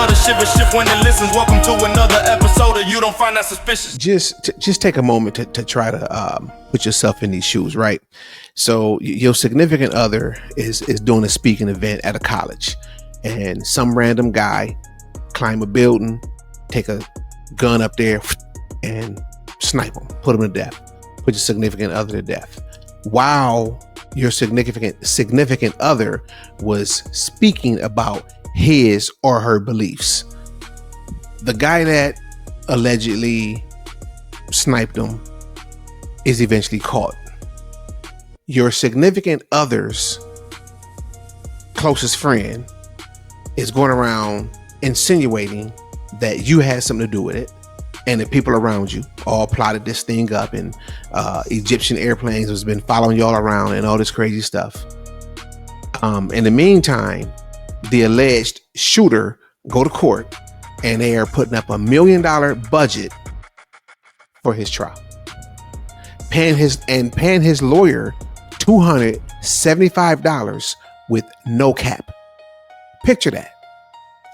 shudder, shiver, shift when it listens. Welcome to another episode of You Don't Find That Suspicious. Just take a moment to try to put yourself in these shoes, right? So your significant other is doing a speaking event at a college, and some random guy climb a building, take a gun up there and snipe him, put him to death, put your significant other to death. While your significant other was speaking about his or her beliefs. The guy that allegedly sniped him is eventually caught. Your significant other's closest friend is going around insinuating that you had something to do with it, and the people around you all plotted this thing up, and Egyptian airplanes has been following y'all around and all this crazy stuff. In the meantime, the alleged shooter go to court, and they are putting up $1 million budget for his trial, paying his lawyer $275 with no cap. Picture that.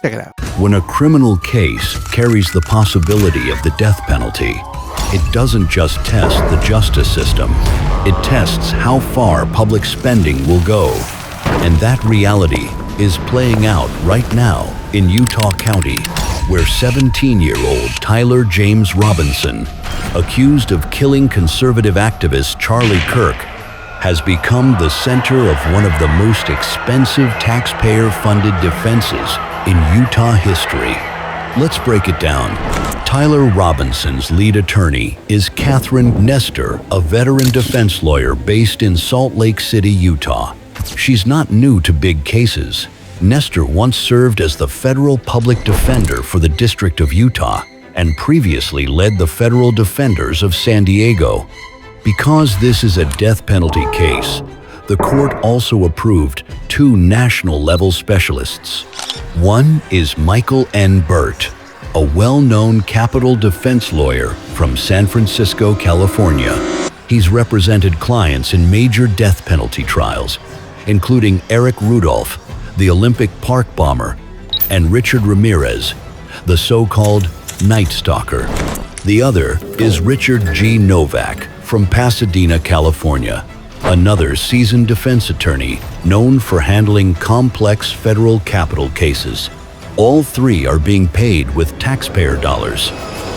Check it out. When a criminal case carries the possibility of the death penalty, it doesn't just test the justice system. It tests how far public spending will go. And that reality is playing out right now in Utah County, where 17-year-old Tyler James Robinson, accused of killing conservative activist Charlie Kirk, has become the center of one of the most expensive taxpayer-funded defenses in Utah history. Let's break it down. Tyler Robinson's lead attorney is Catherine Nestor, a veteran defense lawyer based in Salt Lake City, Utah. She's not new to big cases. Nestor once served as the federal public defender for the District of Utah and previously led the federal defenders of San Diego. Because this is a death penalty case, the court also approved 2 national-level specialists. One is Michael N. Burt, a well-known capital defense lawyer from San Francisco, California. He's represented clients in major death penalty trials, including Eric Rudolph, the Olympic Park bomber, and Richard Ramirez, the so-called Night Stalker. The other is Richard G. Novak from Pasadena, California, another seasoned defense attorney known for handling complex federal capital cases. All 3 are being paid with taxpayer dollars.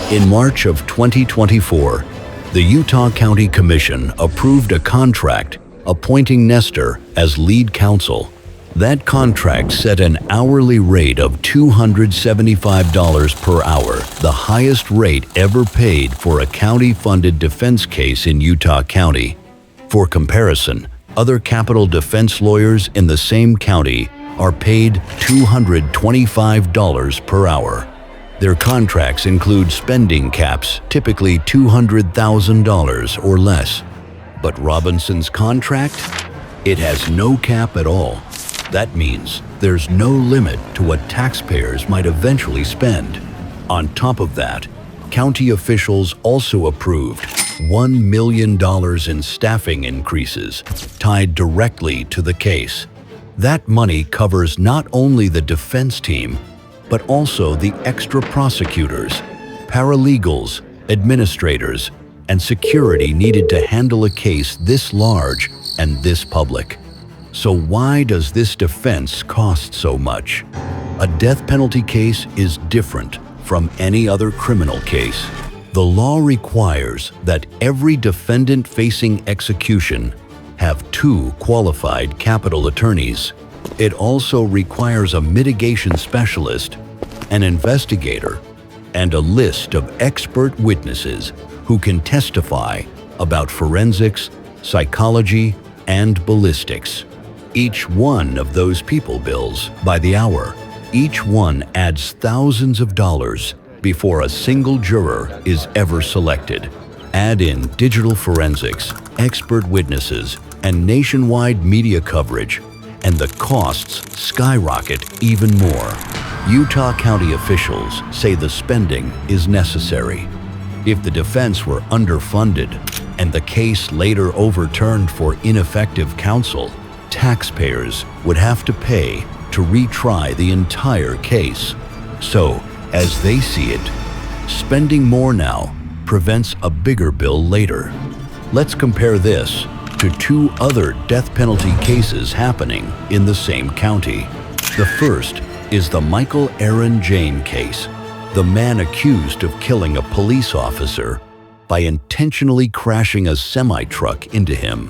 In March of 2024, the Utah County Commission approved a contract appointing Nestor as lead counsel. That contract set an hourly rate of $275 per hour, the highest rate ever paid for a county-funded defense case in Utah County. For comparison, other capital defense lawyers in the same county are paid $225 per hour. Their contracts include spending caps, typically $200,000 or less. But Robinson's contract? It has no cap at all. That means there's no limit to what taxpayers might eventually spend. On top of that, county officials also approved $1 million in staffing increases tied directly to the case. That money covers not only the defense team, but also the extra prosecutors, paralegals, administrators, and security needed to handle a case this large and this public. So why does this defense cost so much? A death penalty case is different from any other criminal case. The law requires that every defendant facing execution have 2 qualified capital attorneys. It also requires a mitigation specialist, an investigator, and a list of expert witnesses who can testify about forensics, psychology, and ballistics. Each one of those people bills by the hour. Each one adds thousands of dollars before a single juror is ever selected. Add in digital forensics, expert witnesses, and nationwide media coverage, and the costs skyrocket even more. Utah County officials say the spending is necessary. If the defense were underfunded and the case later overturned for ineffective counsel, taxpayers would have to pay to retry the entire case. So, as they see it, spending more now prevents a bigger bill later. Let's compare this to two other death penalty cases happening in the same county. The first is the Michael Aaron Jane case, the man accused of killing a police officer by intentionally crashing a semi-truck into him.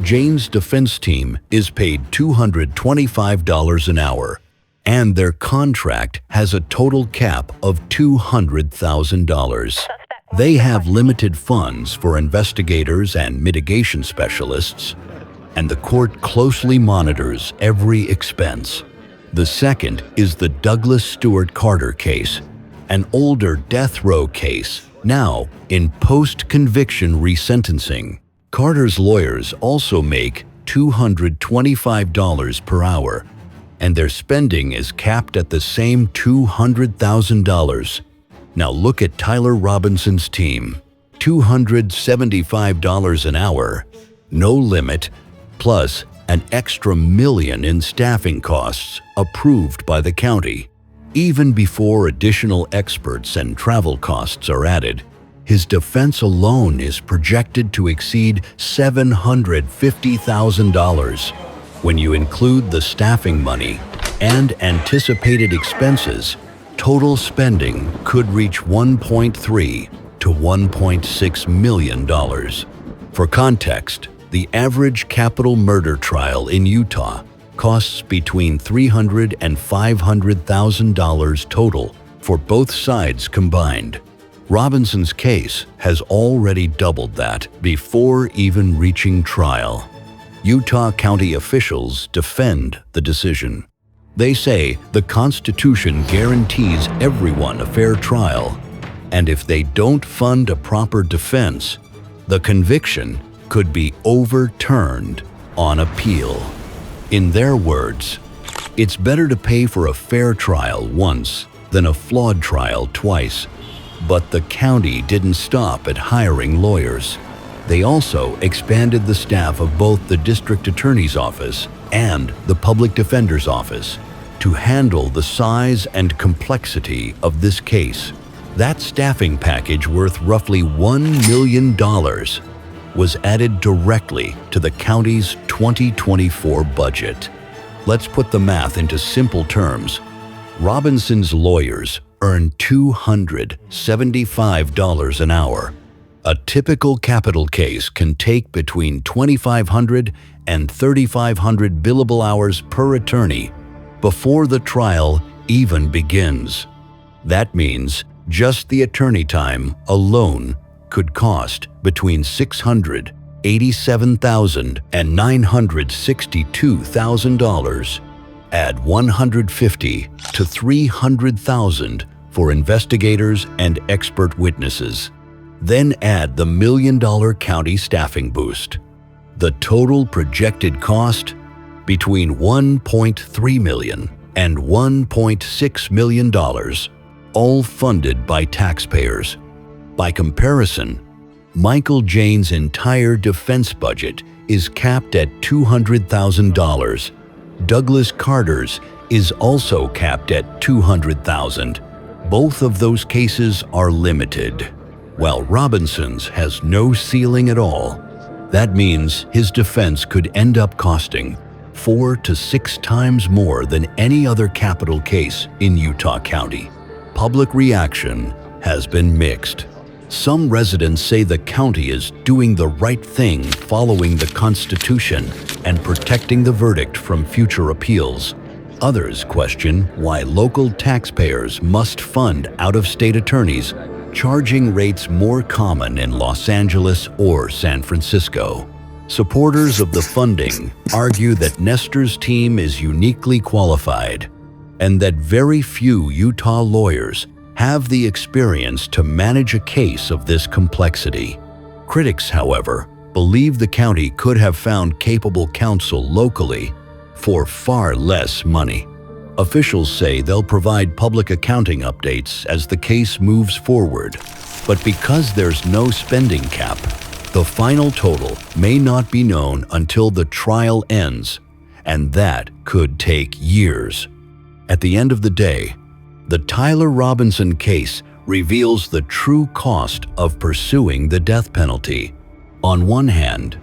Jane's defense team is paid $225 an hour, and their contract has a total cap of $200,000. They have limited funds for investigators and mitigation specialists, and the court closely monitors every expense. The second is the Douglas Stewart Carter case, an older death row case, now in post-conviction resentencing. Carter's lawyers also make $225 per hour, and their spending is capped at the same $200,000. Now look at Tyler Robinson's team, $275 an hour, no limit, plus an extra $1 million in staffing costs approved by the county. Even before additional experts and travel costs are added, his defense alone is projected to exceed $750,000. When you include the staffing money and anticipated expenses, total spending could reach $1.3 to $1.6 million. For context, the average capital murder trial in Utah costs between $300,000 and $500,000 total for both sides combined. Robinson's case has already doubled that before even reaching trial. Utah County officials defend the decision. They say the Constitution guarantees everyone a fair trial, and if they don't fund a proper defense, the conviction could be overturned on appeal. In their words, it's better to pay for a fair trial once than a flawed trial twice. But the county didn't stop at hiring lawyers. They also expanded the staff of both the district attorney's office and the public defender's office to handle the size and complexity of this case. That staffing package, worth roughly $1 million, was added directly to the county's 2024 budget. Let's put the math into simple terms. Robinson's lawyers earn $275 an hour. A typical capital case can take between 2,500 and 3,500 billable hours per attorney before the trial even begins. That means just the attorney time alone could cost between $687,000 and $962,000. Add $150,000 to $300,000 for investigators and expert witnesses. Then add the $1 million county staffing boost. The total projected cost? Between $1.3 million and $1.6 million, all funded by taxpayers. By comparison, Michael Jane's entire defense budget is capped at $200,000. Douglas Carter's is also capped at $200,000. Both of those cases are limited, while Robinson's has no ceiling at all. That means his defense could end up costing 4 to 6 times more than any other capital case in Utah County. Public reaction has been mixed. Some residents say the county is doing the right thing, following the Constitution and protecting the verdict from future appeals. Others question why local taxpayers must fund out-of-state attorneys, charging rates more common in Los Angeles or San Francisco. Supporters of the funding argue that Nestor's team is uniquely qualified and that very few Utah lawyers have the experience to manage a case of this complexity. Critics, however, believe the county could have found capable counsel locally for far less money. Officials say they'll provide public accounting updates as the case moves forward, but because there's no spending cap, the final total may not be known until the trial ends, and that could take years. At the end of the day, The Tyler Robinson case reveals the true cost of pursuing the death penalty. On one hand,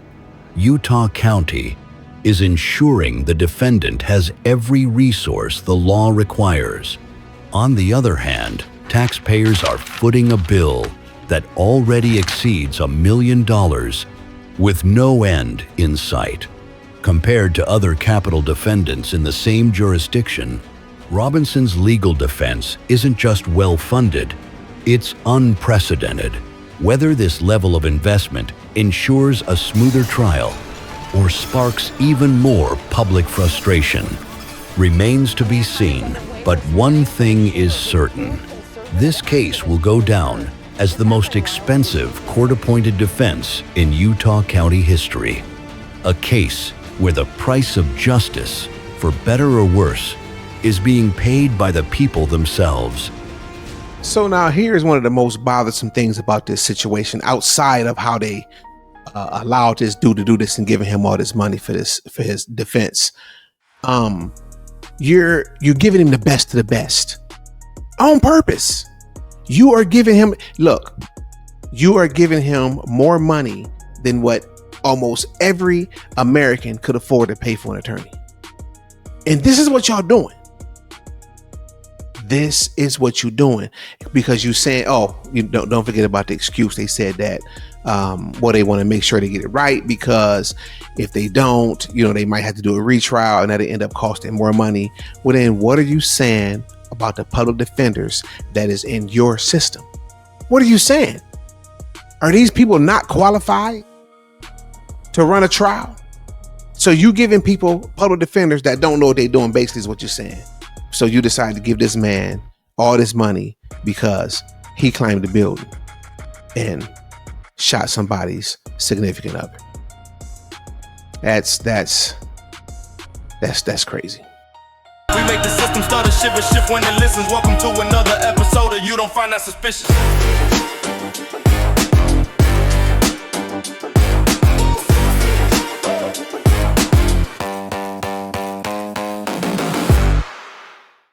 Utah County is ensuring the defendant has every resource the law requires. On the other hand, taxpayers are footing a bill that already exceeds $1 million with no end in sight. Compared to other capital defendants in the same jurisdiction, Robinson's legal defense isn't just well-funded, it's unprecedented. Whether this level of investment ensures a smoother trial or sparks even more public frustration remains to be seen. But one thing is certain: this case will go down as the most expensive court-appointed defense in Utah County history. A case where the price of justice, for better or worse, is being paid by the people themselves. So now here's one of the most bothersome things about this situation, outside of how they allowed this dude to do this and giving him all this money for his defense. You're giving him the best of the best on purpose. You are giving him more money than what almost every American could afford to pay for an attorney. And this is what y'all doing. This is what you're doing, because you saying, oh, you don't forget about the excuse. They said that, they want to make sure they get it right, because if they don't, they might have to do a retrial and that'll end up costing more money. Well, then what are you saying about the public defenders that is in your system? What are you saying? Are these people not qualified to run a trial? So you giving people public defenders that don't know what they're doing, basically, is what you're saying. So you decide to give this man all this money because he climbed the building and shot somebody's significant other. That's crazy. We make the system start to shiver, shift when it listens. Welcome to another episode of You Don't Find That Suspicious.